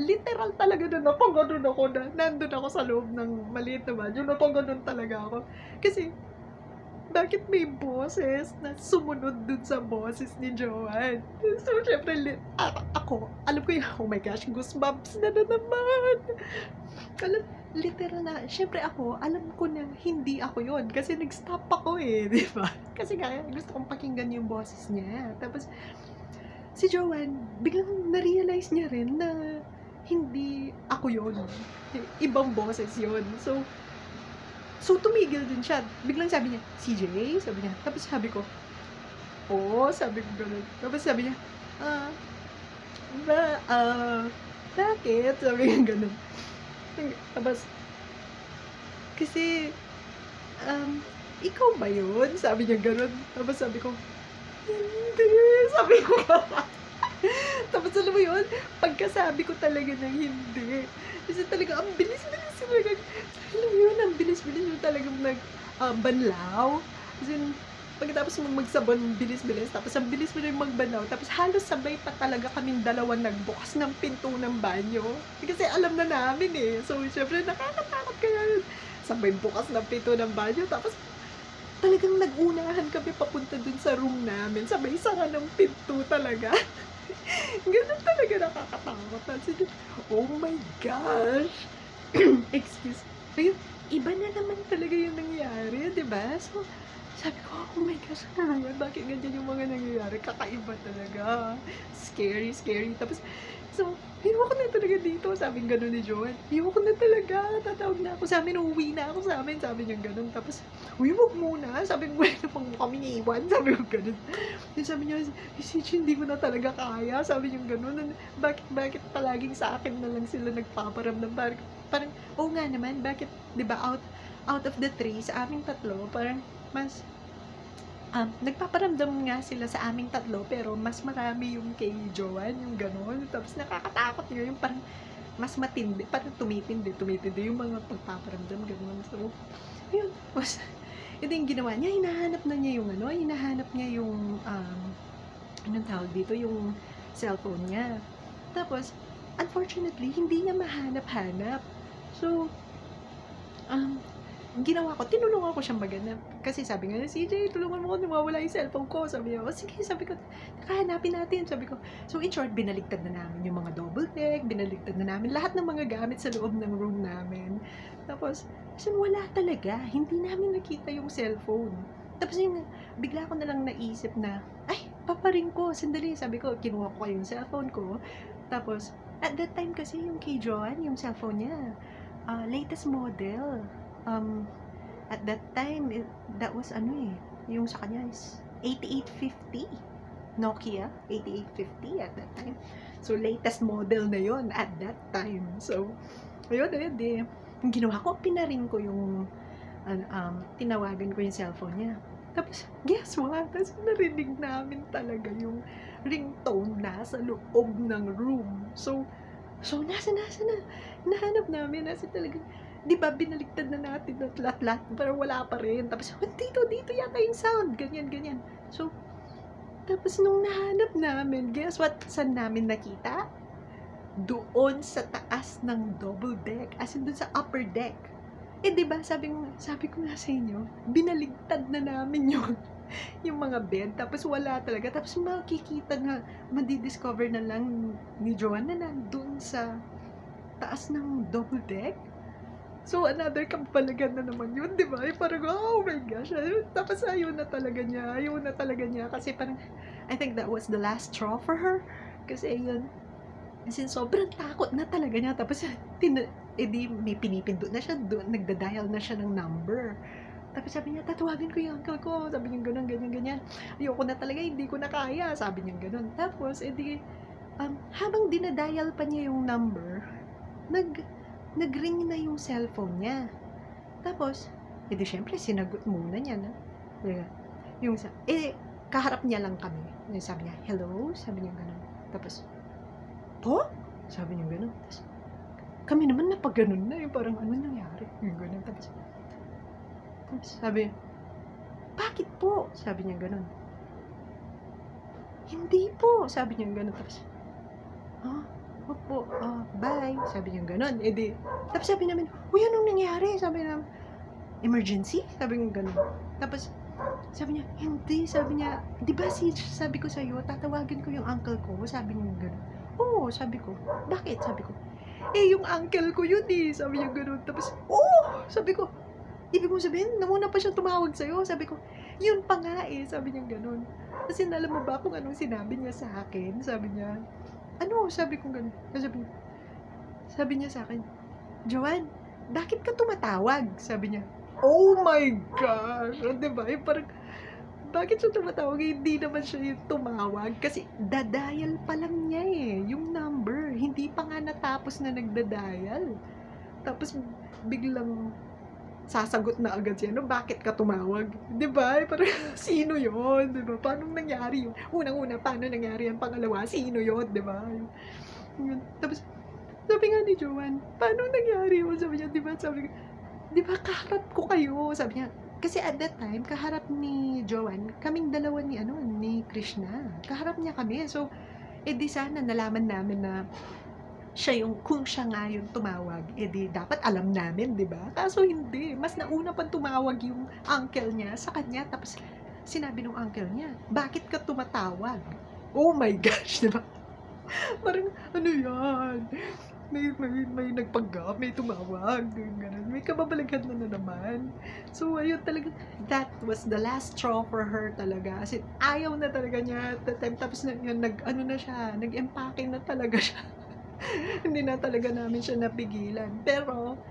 literal talaga na napangganon ako nandun ako sa loob ng maliit na banyo, napangganon talaga ako. Kasi, bakit may boses na sumunod dun sa boses ni Joanne? So, syempre, ako, alam ko yung, oh my gosh, goosebumps na naman. Literal na, syempre ako, alam ko na hindi ako yun. Kasi nag-stop ako di ba? Kasi kaya gusto kong pakinggan yung boses niya. Tapos, si Joanne, biglang na-realize niya rin na hindi ako yun. Ibang boses yun. So tumigil din siya. Biglang sabi niya, CJ? Sabi niya. Tapos sabi ko, oo, sabi ko gano'n. Tapos sabi niya, bakit? Sabi niya gano'n. Tapos, kasi, ikaw ba yun? Sabi niya gano'n. Tapos sabi ko, hindi. Sabi ko, Tapos alam mo yun, pagkasabi ko talaga ng hindi, kasi talaga ang bilis-bilis talaga, alam mo yun, ang bilis-bilis yung talagang banlaw. As in, pagkatapos mong magsabon, bilis-bilis, tapos ang bilis mo rin magbanlaw, tapos halos sabay pa talaga kaming dalawa nagbukas ng pinto ng banyo. Kasi alam na namin eh. So, syempre, nakakatakot kaya yun. Sabay bukas ng pinto ng banyo, tapos talagang nag-unahan kami papunta dun sa room namin. Sabay sanga ng pinto talaga. Ganun talaga nakakatakot. Kasi, oh my gosh! Excuse. Ayun, iba na naman talaga yung nangyari, di ba? So, sabi ko, oh my gosh, ano yan? Bakit ganyan yung mga nangyayari? Kakaiba talaga. Scary, scary. Tapos, so, ayoko na talaga dito. Sabi gano'n ni Joanne. Ayoko na talaga. Tatawag na ako sa amin. Uuwi na ako sa amin. Sabi niya gano'n. Tapos, uy, wag muna. Sabi ko, wala na pang kami iwan. Sabi ko gano'n. Then sabi niya, Sitch, hindi ko na talaga kaya. Sabi niya gano'n. Bakit palaging sa akin na lang sila nagpaparamdam? Parang, oo nga naman. Bakit, di ba, out of the three, sa aming tatlo, parang, mas nagpaparamdam nga sila sa aming tatlo, pero mas marami yung kay Joanne, yung gano'n. Tapos nakakatakot nga yung parang mas matindi, parang tumitindi yung mga pagpaparamdam, gano'n. So, yun. Tapos, ito yung ginawa niya, hinahanap niya yung, anong tawag dito, yung cellphone niya. Tapos, unfortunately, hindi niya mahanap-hanap. So, ang ginawa ko, tinulungan ko siyang maghanap. Kasi sabi nga niya, CJ, tulungan mo ko, nawawala yung cellphone ko. Sabi niya, sige, sabi ko, hanapin natin. Sabi ko, so in short, binaligtad na namin yung mga double deck, binaligtad na namin lahat ng mga gamit sa loob ng room namin. Tapos, kasi wala talaga, hindi namin nakita yung cellphone. Tapos yung, bigla ko na lang naisip na, ay, paparing ko, sandali. Sabi ko, kinuha ko yung cellphone ko. Tapos, at that time kasi yung kay Joanne, yung cellphone niya, latest model. At that time, that was yung sa kanya is 8850. Nokia 8850 at that time. So, latest model na yon at that time. So, ayun, yung ginawa ko, pinaring ko yung, tinawagan ko yung cellphone niya. Tapos, guess what? Tapos, narinig namin talaga yung ringtone nasa loob ng room. So, nasa na, nahanap namin, nasa talagang, di ba, binaligtad na natin at lahat, pero wala pa rin. Tapos, dito yata yung sound, ganyan. So, tapos nung nahanap namin, guess what, saan namin nakita? Doon sa taas ng double deck, as in doon sa upper deck. Eh, di ba, sabi ko nga sa inyo, binaligtad na namin yung mga bed, tapos wala talaga. Tapos makikita nga, madidiscover na lang ni Joanne na nandun sa taas ng double deck. So, another kampalagan na naman yun, di ba? Parang, oh my gosh. Tapos ayaw na talaga niya. Kasi parang, I think that was the last straw for her. Kasi yun, kasi sobrang takot na talaga niya. Tapos, may pinipindot na siya doon, nagda-dial na siya ng number. Tapos sabi niya, tatawagan ko yung uncle ko. Sabi niya, ganyan. Ayoko na talaga, hindi ko na kaya. Sabi niya, ganun. Tapos, habang dinadial pa niya yung number, nag-ring na yung cellphone niya. Tapos, syempre, sinagot muna niya na. Kaharap niya lang kami. Sabi niya, hello? Sabi niya ganun. Tapos, po? Sabi niya ganun. Tapos, kami naman napag-ganun na. Parang ano nangyari? Yung ganun. Tapos, sabi niya, bakit po? Sabi niya ganun. Hindi po. Sabi niya ganun. Tapos, opo, bye. Sabi niya gano'n. Tapos sabi namin, uy, anong nangyari? Sabi namin, emergency? Sabi niya gano'n. Tapos, sabi niya, hindi. Sabi niya, di ba sabi ko sa'yo, tatawagin ko yung uncle ko? Sabi niya gano'n. Oo, sabi ko. Bakit? Sabi ko. Yung uncle ko yun eh. Sabi niya gano'n. Tapos, sabi ko, ibig mo sabihin, nauna pa siyang tumawag sa'yo. Sabi ko, yun pa nga eh. Sabi niya gano'n. Kasi alam mo ba kung anong sinabi niya sa akin? Sabi niya, sabi ko gano'n. Sabi niya sa akin, Joanne, bakit ka tumatawag? Sabi niya, oh my gosh! Diba? Parang, bakit siya tumatawag? Hindi naman siya yung tumawag. Kasi, dadial pa lang niya eh. Yung number. Hindi pa nga natapos na nagdadial. Tapos, biglang, sasagot na agad siya, no, bakit ka tumawag? 'Di ba? Parang sino 'yon? 'Di ba? Paano nangyari 'yun? Unang-una, paano nangyari 'yan? Pangalawa, sino 'yon? 'Di ba? Yun. Tapos, sabi nga ni Joanne, paano nangyari 'yun? Sabi niya, 'di ba? Sabi ko, 'di ba kaharap ko kayo? Sabi niya, kasi at that time, kaharap ni Joanne, kaming dalawa ni Krishna. Kaharap niya kami. So, di sana nalaman namin na kung siya nga yung tumawag, di dapat alam namin, di ba? Kaso hindi, mas nauna pang tumawag yung uncle niya sa kanya, tapos sinabi ng uncle niya, bakit ka tumatawag? Oh my gosh, di ba? Parang, ano yan? May nagpanggap, may tumawag, ganun. May kababalaghan na naman. So, ayun talaga, that was the last straw for her talaga. Kasi ayaw na talaga niya at the time. Tapos yun, nag-empake na talaga siya. Hindi na talaga namin siya napigilan. Pero,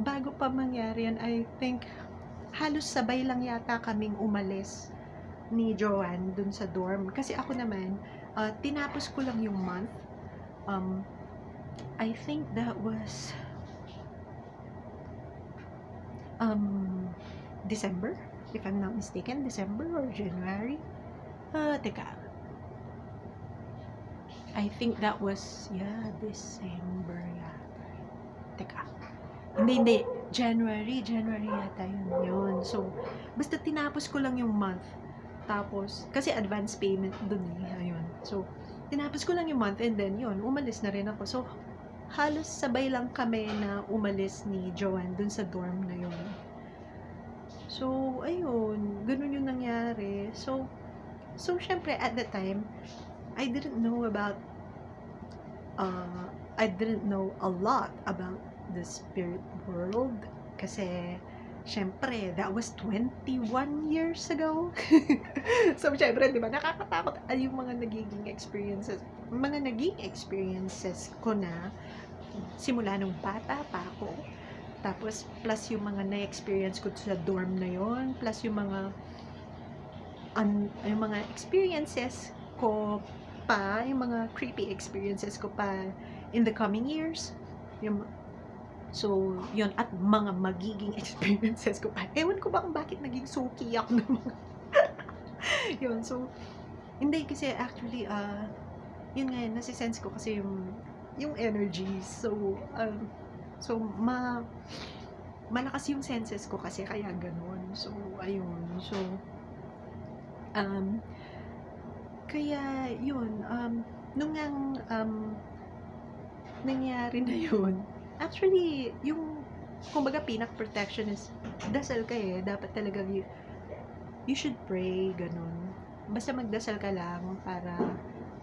bago pa mangyari yan, I think, halos sabay lang yata kaming umalis ni Joanne dun sa dorm. Kasi ako naman, tinapos ko lang yung month. I think that was December, if I'm not mistaken. December or January. Teka. I think that was, December yata. Teka. Hindi. January yata yun. So, basta tinapos ko lang yung month. Tapos, kasi advance payment dun ayun. So, tinapos ko lang yung month and then yun, umalis na rin ako. So, halos sabay lang kami na umalis ni Joanne dun sa dorm na yun. So, ayun, ganun yung nangyari. So, syempre, at the time, I didn't know a lot about the spirit world. Kasi, syempre, that was 21 years ago. So, syempre, di ba, nakakatakot yung mga naging experiences ko na simula nung bata pa ako. Tapos, plus yung mga na-experience ko sa dorm na yon, plus yung mga experiences ko pa, yung mga creepy experiences ko pa in the coming years. So, yun, at mga magiging experiences ko pa. Ewan ko ba kung bakit naging suki ako ng mga yun, so, hindi kasi actually, yun nga, nasisense ko kasi yung energy. So, malakas yung senses ko kasi kaya ganun. So, ayun. So, kaya yun, nung nangyari na yun, actually, yung, kumbaga, peanut protection is, dasal ka dapat talaga, you should pray, ganun. Basta magdasal ka lang para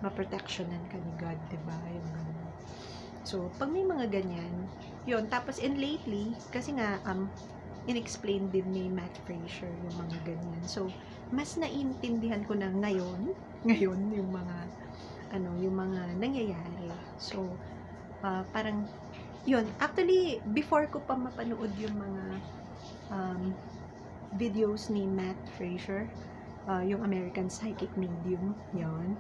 ma-protectionan ka ni God, diba? Yung ganun. So, pag may mga ganyan, yun. Tapos, and lately, kasi nga, in-explain din ni Matt Fraser yung mga ganyan. So, mas naiintindihan ko na ngayon, yung mga nangyayari. So, parang, yun. Actually, before ko pa mapanood yung mga videos ni Matt Fraser, yung American Psychic Medium, yun.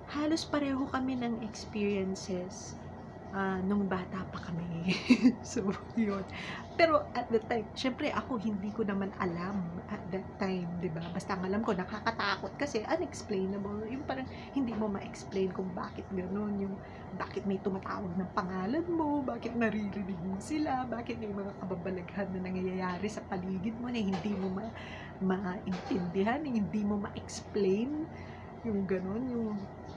Halos pareho kami ng experiences nung bata pa kami. So, yun. Pero at the time, syempre ako hindi ko naman alam at that time, di ba? Basta ang alam ko, nakakatakot kasi unexplainable. Yung parang hindi mo ma-explain kung bakit gano'n, yung bakit may tumatawag ng pangalan mo, bakit naririnig mo sila, bakit may mga kababalaghan na nangyayari sa paligid mo na hindi mo maintindihan, hindi mo ma-explain, yung gano'n, yung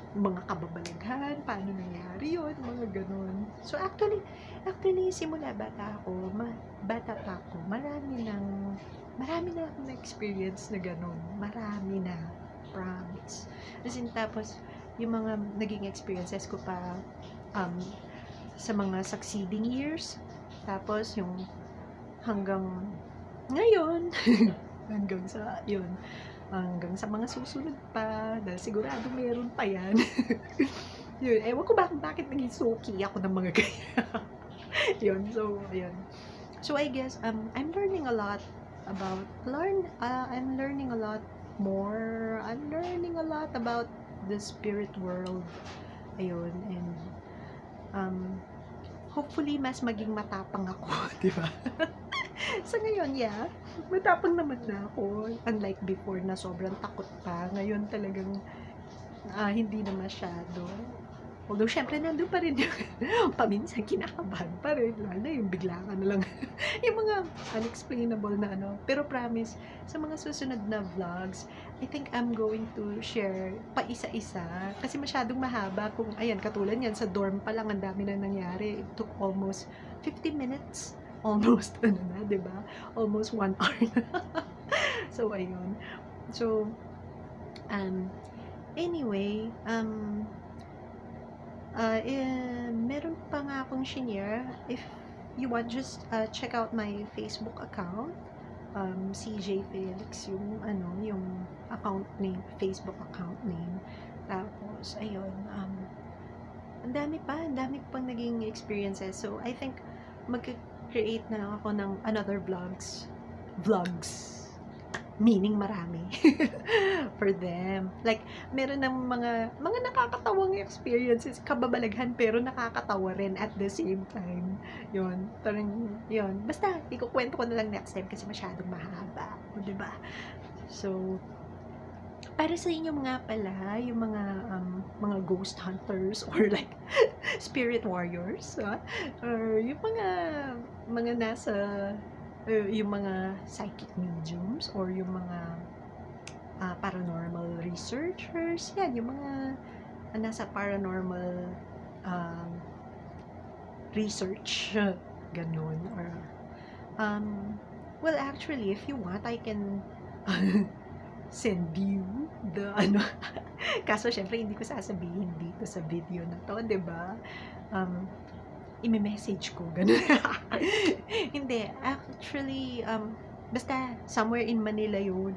mga kababalaghan, paano nangyari yun, mga ganun. So, actually, simula bata pa ako, marami na akong na-experience na ganun. Marami na, promise. As in, tapos, yung mga naging experiences ko pa sa mga succeeding years, tapos yung hanggang ngayon, hanggang sa mga susunod pa, dahil sigurado meron pa yan. Yun, ewan ko bakit naging suki ako ng mga ganyan. Yun, so, yun. So, I guess, I'm learning a lot I'm learning a lot more. I'm learning a lot about the spirit world. Ayun, and, hopefully mas maging matapang ako, 'di ba? Sa ngayon, yeah, matapang naman na ako. Unlike before na sobrang takot pa, ngayon talagang hindi na masyado. Although syempre nandun pa rin yung paminsan kinakabahan pa rin, lalo na yung bigla ka na lang yung mga unexplainable na ano. Pero promise, sa mga susunod na vlogs, I think I'm going to share pa isa-isa kasi masyadong mahaba kung ayan katulad yan sa dorm pa lang ang dami na nangyari. It took almost 50 minutes. Almost ano na, 'di ba? Almost 1 hour na. So ayun. So anyway, meron pa nga akong shinare. If you want, just check out my Facebook account. CJ Felix yung yung account name, Facebook account name. Tapos ayun, ang dami pang naging experiences. So I think mag-create na lang ako ng another vlogs meaning marami for them. Like, meron ng mga nakakatawang experiences, kababalaghan pero nakakatawa rin at the same time. Yun, parang, yun. Basta, ikukwento ko na lang next time kasi masyadong mahaba. O, diba? So, para sa inyo mga pala, yung mga ghost hunters or like spirit warriors, or yung mga nasa yung mga psychic mediums or yung mga paranormal researchers, yan, yung mga nasa paranormal research, ganun, or well, actually, if you want, I can send you the kaso syempre hindi ko sasabihin dito sa video na to, 'di ba? I-message ko, ganun. Hindi, actually, basta somewhere in Manila yun.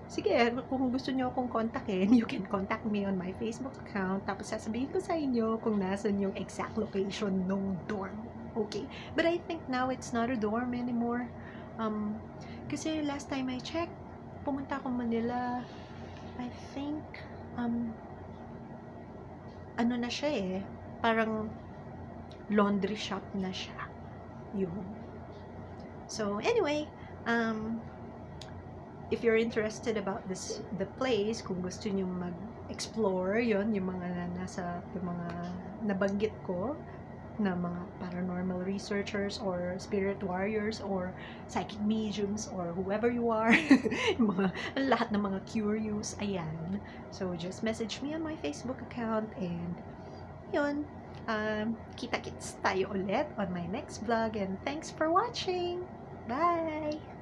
Sige, kung gusto nyo akong kontakin, you can contact me on my Facebook account. Tapos sasabihin ko sa inyo kung nasan yung exact location nung dorm. Okay? But I think now it's not a dorm anymore. Kasi last time I checked, pumunta ako Manila, I think, ano na siya parang laundry shop na siya. Yun. So, anyway, if you're interested about the place, kung gusto nyo mag-explore, yon yung mga yung mga nabanggit ko, na mga paranormal researchers or spirit warriors or psychic mediums or whoever you are, lahat ng mga curious, ayan. So, just message me on my Facebook account and yun, kita-kits tayo ulit on my next vlog and thanks for watching! Bye!